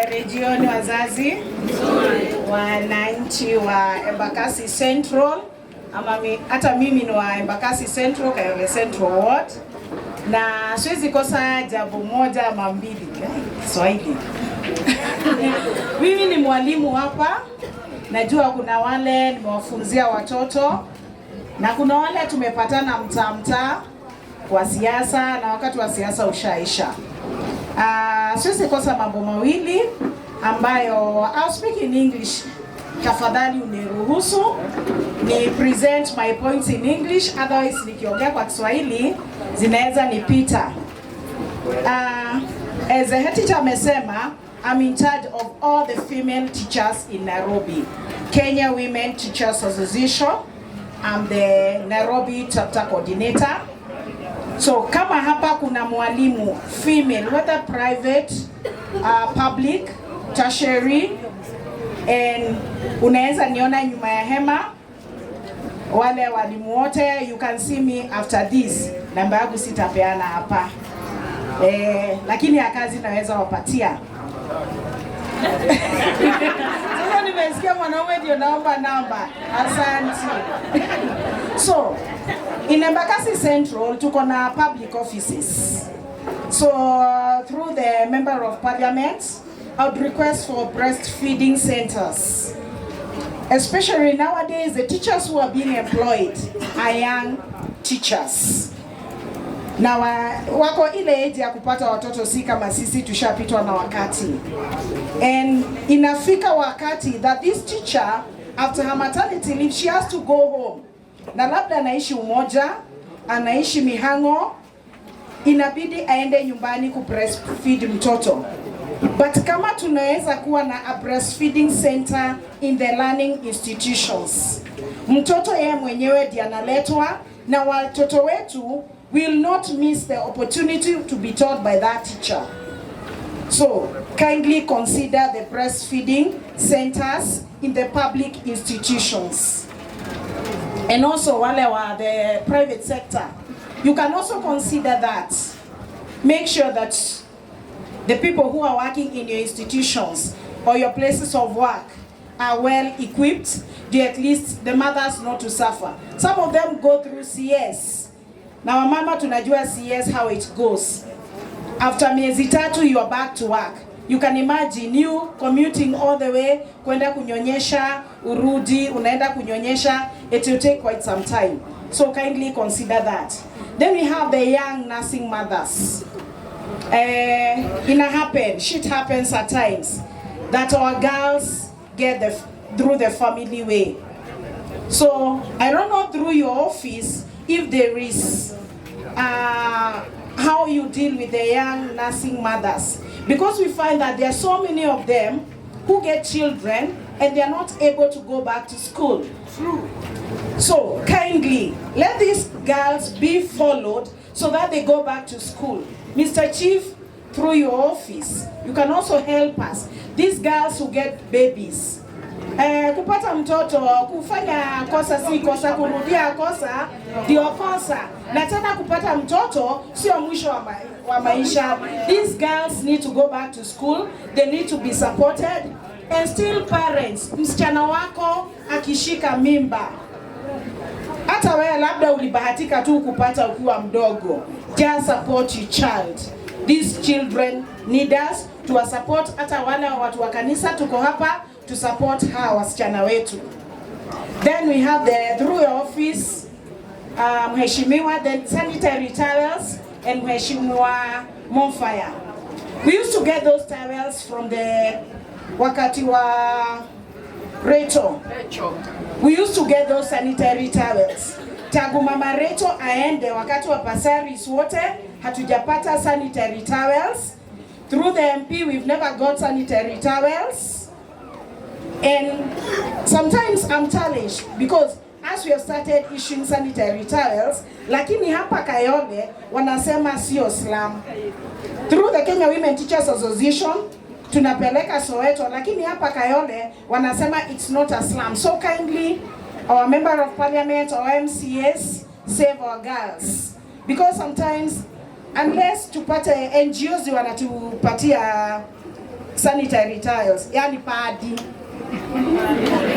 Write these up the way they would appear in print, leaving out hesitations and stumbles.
Regioni wazazi, wananchi wa Embakasi Central, hata mimi ni wa Embakasi Central, Kayole Central Ward, na siwezi kosa jambo moja ama mbili Kiswahili. Mimi ni mwalimu hapa, najua kuna wale nimewafunzia watoto, na kuna wale tumepatana mtaa kwa siasa, na wakati wa siasa ushaisha. Siwezi kosa mambo mawili ambayo I'll speak in English. Tafadhali uniruhusu ni present my points in English, otherwise nikiongea kwa Kiswahili zinaweza nipita. As the head teacher amesema, I'm in charge of all the female teachers in Nairobi, Kenya Women Teachers Association. I'm the Nairobi chapter coordinator. So kama hapa kuna mwalimu female, whether private, public, tertiary, and unaweza niona nyuma ya hema, wale walimu wote, you can see me after this. Namba yangu sitapeana hapa, lakini ya kazi naweza wapatia. Sasa nimesikia mwanaume ndio naomba namba. Asante. So in Embakasi Central, tuko na public offices. So through the Member of Parliament, I would request for breastfeeding centers. Especially nowadays, the teachers who are being employed are young teachers. Na wako ile age ya kupata watoto, si kama sisi tushapitwa na wakati. And inafika wakati that this teacher, after her maternity leave, she has to go home. Na labda anaishi Umoja, anaishi Mihango, inabidi aende nyumbani ku breastfeed mtoto. But kama tunaweza kuwa na a breastfeeding center in the learning institutions, mtoto yeye mwenyewe ndiye analetwa, na watoto wetu will not miss the opportunity to be taught by that teacher. So kindly consider the breastfeeding centers in the public institutions. And also wale wa the private sector, you can also consider that. Make sure that the people who are working in your institutions or your places of work are well equipped, at least the mothers not to suffer. Some of them go through CS. Now mama tunajua CS how it goes. After miezi tatu you are back to work. You can imagine you commuting all the way, kwenda kunyonyesha, urudi, unaenda kunyonyesha, it will take quite some time. So kindly consider that. Then we have the young nursing mothers. Shit happens at times that our girls get through the family way. So I don't know through your office if there is how you deal with the young nursing mothers, because we find that there are so many of them who get children and they are not able to go back to school. So kindly let these girls be followed so that they go back to school. Mr. Chief, through your office, you can also help us. These girls who get babies, kupata mtoto, kufanya kosa si kosa, kurudia kosa ndio kosa, na tena kupata mtoto sio mwisho wa maisha. These girls need to go back to school, they need to be supported. And still parents, msichana wako akishika mimba, hata wewe labda ulibahatika tu kupata ukiwa mdogo, just support your child. These children need us to support. Hata wale watu wa kanisa tuko hapa to support hawa wasichana wetu. Then we have through your office, mheshimiwa, the sanitary towels and mheshimiwa Monfire. We used to get those towels from the wakati wa Reto. We used to get those sanitary towels. Tangu mama Reto aende wakati wa pasaris wote hatujapata sanitary towels. Through the MP we've never got sanitary towels. And sometimes I'm challenged because as we have started issuing sanitary towels, lakini hapa Kayole wanasema sio slum. Through the Kenya Women Teachers Association tunapeleka Soweto, lakini hapa Kayole wanasema it's not a slum. So kindly our Member of Parliament or MCS save our girls, because sometimes unless tupate NGOs wanatupatia sanitary tiles, yani padi.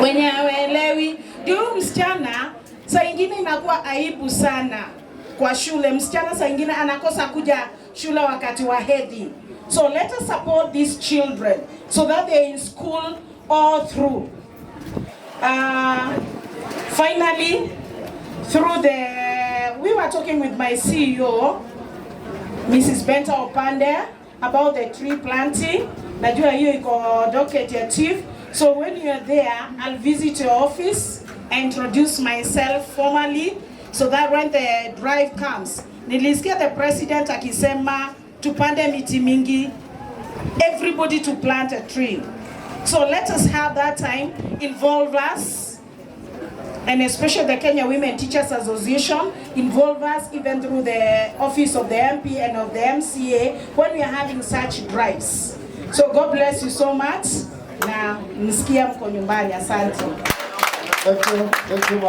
Wenye hawaelewi, ndio msichana saa ingine inakuwa aibu sana kwa shule. Msichana saa ingine anakosa kuja shule wakati wa hedhi. So let us support these children so that they're in school all through. Finally, we were talking with my CEO, Mrs. Benta Opande, about the tree planting. Najua hiyo iko docket ya chief. So when you're there, I'll visit your office and introduce myself formally so that when the drive comes, nilisikia the president akisema tupande miti mingi, everybody to plant a tree. So let us have that time, involve us, and especially the Kenya Women Teachers Association, involve us even through the office of the MP and of the MCA when we are having such drives. So God bless you so much. Na msikia mko nyumbani, asante. Thank you.